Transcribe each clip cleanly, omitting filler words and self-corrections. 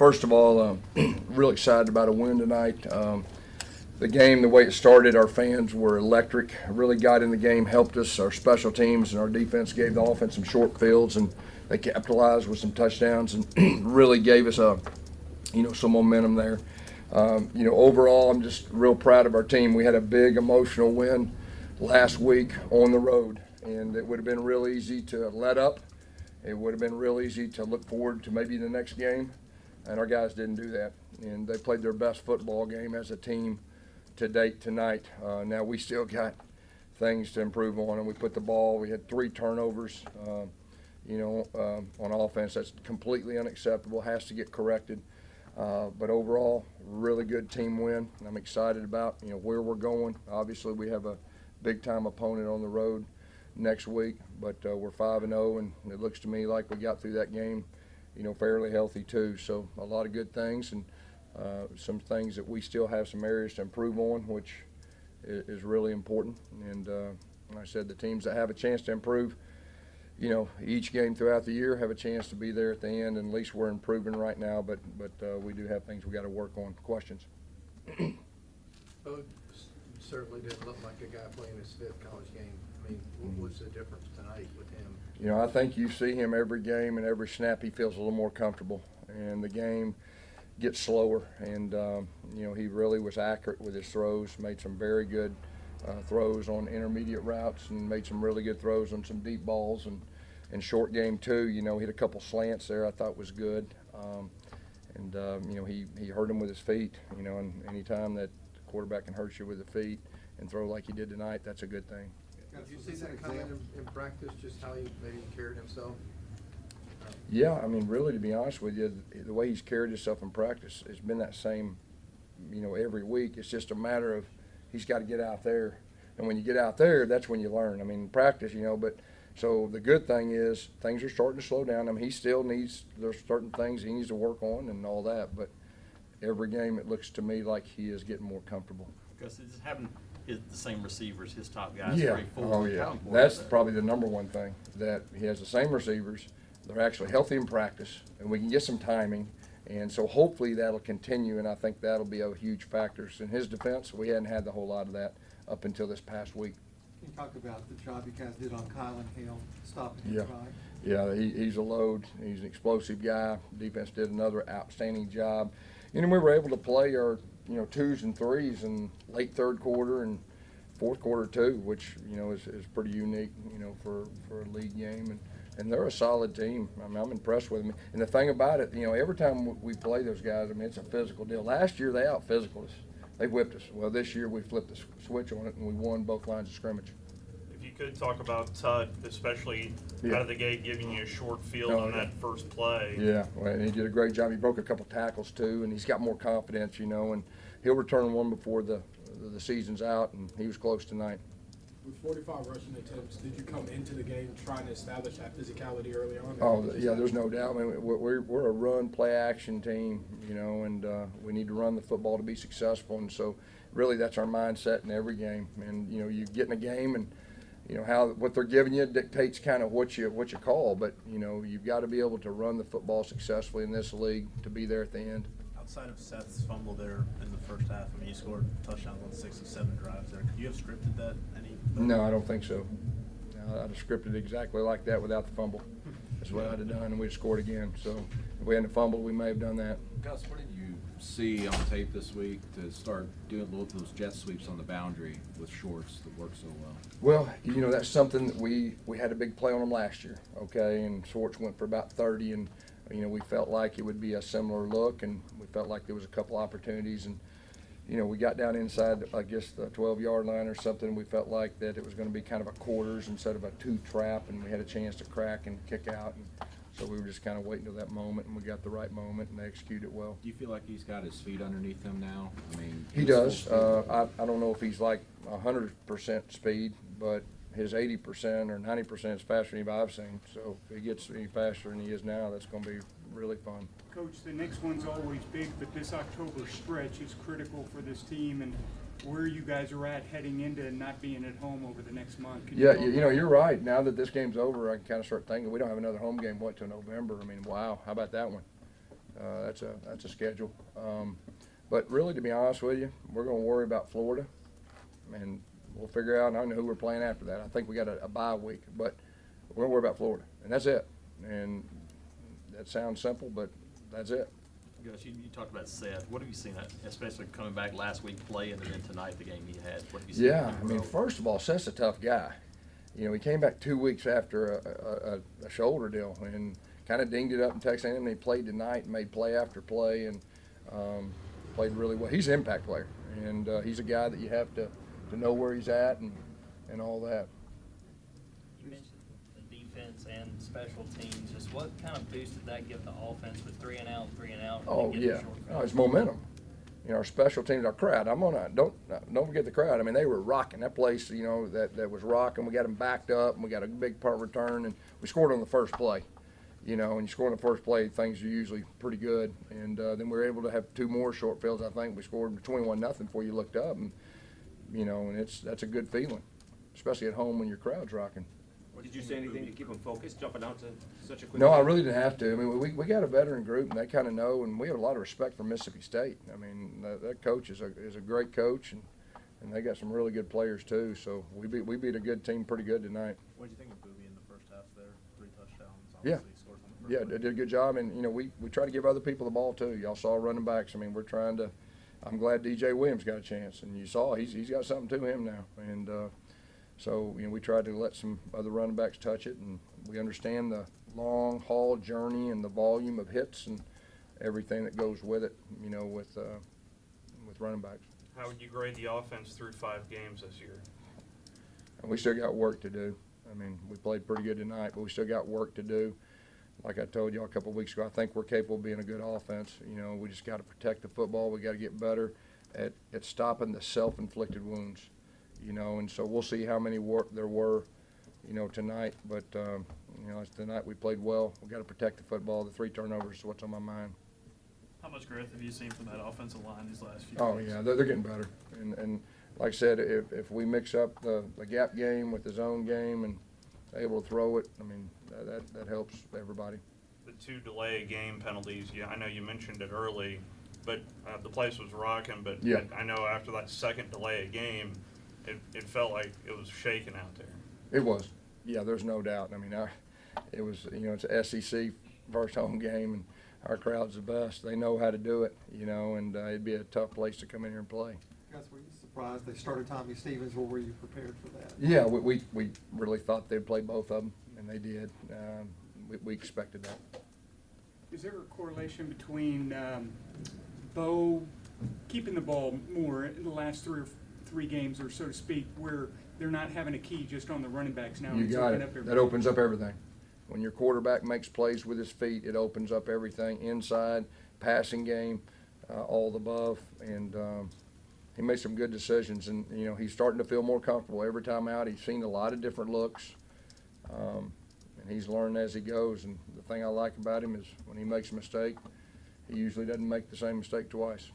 first of all, real excited about a win tonight. The game, the way it started, our fans were electric. Really got in the game, helped us. Our special teams and our defense gave the offense some short fields, and they capitalized with some touchdowns and really gave us some momentum there. Overall, I'm just real proud of our team. We had a big emotional win last week on the road, and it would have been real easy to let up. It would have been real easy to look forward to maybe the next game, and our guys didn't do that. And they played their best football game as a team to date tonight. Now we still got things to improve on, and we had 3 turnovers, on offense. That's completely unacceptable, has to get corrected. But overall, really good team win. I'm excited about, where we're going. Obviously, we have a big-time opponent on the road next week, but we're 5-0, and it looks to me like we got through that game, fairly healthy too. So a lot of good things, and some things that we still have some areas to improve on, which is really important. And like I said, the teams that have a chance to improve, each game throughout the year have a chance to be there at the end, and at least we're improving right now, but we do have things we got to work on. Questions? Well, certainly didn't look like a guy playing his 5th college game. I mean, what was the difference tonight with him? I think you see him every game, and every snap he feels a little more comfortable, and the game gets slower. And he really was accurate with his throws, made some very good throws on intermediate routes, and made some really good throws on some deep balls, and short game too. Hit a couple slants there I thought was good. He hurt him with his feet, and anytime that the quarterback can hurt you with the feet and throw like he did tonight, that's a good thing. Did you see that coming in practice, just how he maybe carried himself? Yeah, really, to be honest with you, the way he's carried himself in practice has been that same, every week. It's just a matter of he's got to get out there. And when you get out there, that's when you learn. Practice, but so the good thing is things are starting to slow down. He still there's certain things he needs to work on and all that, but every game it looks to me like he is getting more comfortable. Because it's having the same receivers, his top guys. Yeah, that's probably the number one thing, that he has the same receivers. They're actually healthy in practice, and we can get some timing. And so hopefully that'll continue, and I think that'll be a huge factor. In his defense, we hadn't had the whole lot of that up until this past week. Can you talk about the job you guys did on Kylan Hill, stopping his drive? Yeah, he's a load. He's an explosive guy. Defense did another outstanding job. We were able to play our 2s and 3s in late 3rd quarter and 4th quarter too, which is pretty unique for a league game. And they're a solid team. I'm impressed with them. And the thing about it, every time we play those guys, it's a physical deal. Last year they out-physicaled us. They whipped us. Well, this year we flipped the switch on it, and we won both lines of scrimmage. If you could talk about Tut, especially out of the gate, giving you a short field on that first play. Yeah, well, and he did a great job. He broke a couple tackles too, and he's got more confidence, and he'll return one before the season's out, and he was close tonight. With 45 rushing attempts, did you come into the game trying to establish that physicality early on? Oh, yeah, there's no doubt. We're a run, play action team, and we need to run the football to be successful. And so, really, that's our mindset in every game. And you get in a game, and what they're giving you dictates kind of what you call. But you've got to be able to run the football successfully in this league to be there at the end. Outside of Seth's fumble there in the first half, you scored touchdowns on 6 of 7 drives there. Could you have scripted that any better? No, I don't think so. No, I'd have scripted exactly like that without the fumble. That's what I'd have done, and we'd have scored again. So if we hadn't fumbled, we may have done that. Gus, what did you see on tape this week to start doing both those jet sweeps on the boundary with shorts that work so well? Well, that's something that we had a big play on them last year, okay, and Schwartz went for about 30, and we felt like it would be a similar look, and we felt like there was a couple opportunities, and we got down inside, I guess, the 12-yard line or something. We felt like that it was going to be kind of a quarters instead of a 2 trap, and we had a chance to crack and kick out, and so we were just kind of waiting till that moment, and we got the right moment, and they executed well. Do you feel like he's got his feet underneath him now? He does. I don't know if he's like 100% speed, but his 80% or 90% is faster than I've seen. So if he gets any faster than he is now, that's going to be really fun. Coach, the next one's always big, but this October stretch is critical for this team, and where you guys are at heading into not being at home over the next month. Yeah, you're right. Now that this game's over, I can kind of start thinking we don't have another home game, till November. Wow, how about that one? That's a schedule. But really, to be honest with you, we're going to worry about Florida, and we'll figure out. I don't know who we're playing after that. I think we got a bye week, but we're going to worry about Florida, and that's it. And that sounds simple, but that's it. Gus, you talked about Seth. What have you seen, especially coming back last week playing and then tonight the game he had? What have you seen? Yeah, I mean, first of all, Seth's a tough guy. You know, he came back 2 weeks after a shoulder deal and kind of dinged it up in Texas A&M. And he played tonight and made play after play and played really well. He's an impact player, and he's a guy that you have to know where he's at and all that. You mentioned the defense and special teams. Just what kind of boost did that give the offense with 3 and out? Oh yeah, it's momentum. You know, our special teams, our crowd. Don't forget the crowd. I mean, they were rocking that place. You know, that was rocking. We got them backed up, and we got a big punt return, and we scored on the first play. You know, and you score on the first play, things are usually pretty good. And then we were able to have 2 more short fields. I think we scored 21-0 before you looked up, and you know, and that's a good feeling, especially at home when your crowd's rocking. Did you say anything to keep them focused, jumping out to such a quick No, I game? really didn't have to. I mean, we got a veteran group, and they kind of know, and we have a lot of respect for Mississippi State. I mean, that coach is a great coach, and they got some really good players too. So we beat a good team pretty good tonight. What did you think of Boobie in the first half there? 3 touchdowns. Yeah. Obviously he scored on the first Yeah, play. they did a good job, and you know we try to give other people the ball too. Y'all saw running backs. I mean, we're trying to. I'm glad DJ Williams got a chance, and you saw he's got something to him now, and so you know we tried to let some other running backs touch it, and we understand the long haul journey and the volume of hits and everything that goes with it. You know, with running backs. How would you grade the offense through 5 games this year? And we still got work to do. I mean, we played pretty good tonight, but we still got work to do. Like I told y'all a couple of weeks ago, I think we're capable of being a good offense. You know, we just got to protect the football. We got to get better at stopping the self-inflicted wounds. You know, and so we'll see how many there were, you know, tonight. But you know, tonight we played well. We got to protect the football. The 3 turnovers is what's on my mind. How much growth have you seen from that offensive line these last few Oh games? yeah, they're getting better. And like I said, if we mix up the gap game with the zone game and able to throw it, I mean that helps everybody. The 2 delay game penalties, yeah, I know you mentioned it early, but the place was rocking, but Yeah. I know after that second delay a game, it felt like it was shaking out there. It was. Yeah, there's no doubt. I mean, it was, you know, it's an SEC first home game, and our crowd's the best. They know how to do it, you know, and it'd be a tough place to come in here and play. Gus, were you surprised they started Tommy Stevens, or were you prepared for that? Yeah, we really thought they'd play both of them, and they did. We expected that. Is there a correlation between Bo keeping the ball more in the last three games, or so to speak, where they're not having a key just on the running backs now? You It's got opened up it. everything. That opens up everything. When your quarterback makes plays with his feet, it opens up everything inside, passing game, all the above, and he made some good decisions. And you know, he's starting to feel more comfortable every time out. He's seen a lot of different looks, and he's learning as he goes. And the thing I like about him is when he makes a mistake, he usually doesn't make the same mistake twice.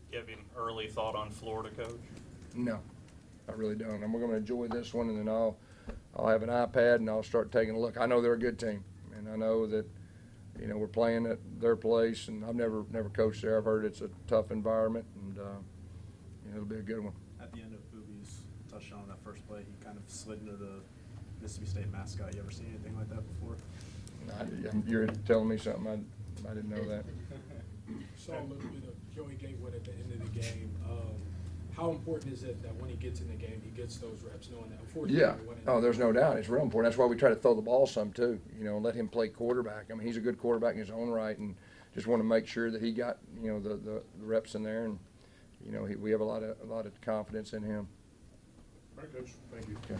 Do you have an early thought on Florida, Coach? No, I really don't. And we're going to enjoy this one, and then I'll have an iPad and I'll start taking a look. I know they're a good team, and I know that, you know, we're playing at their place, and I've never coached there. I've heard it's a tough environment, and you know, it'll be a good one. At the end of Boobie's touchdown on that first play, he kind of slid into the Mississippi State mascot. You ever seen anything like that before? You're telling me something I didn't know that. Saw a little bit of Joey Gatewood at the end of the game. How important is it that when he gets in the game, he gets those reps, knowing that unfortunately Yeah. he wasn't- Oh, there's no doubt. It's real important. That's why we try to throw the ball some too. You know, let him play quarterback. I mean, he's a good quarterback in his own right, and just want to make sure that he got, you know, the reps in there, and you know, we have a lot of confidence in him. All right, Coach. Thank you. Okay.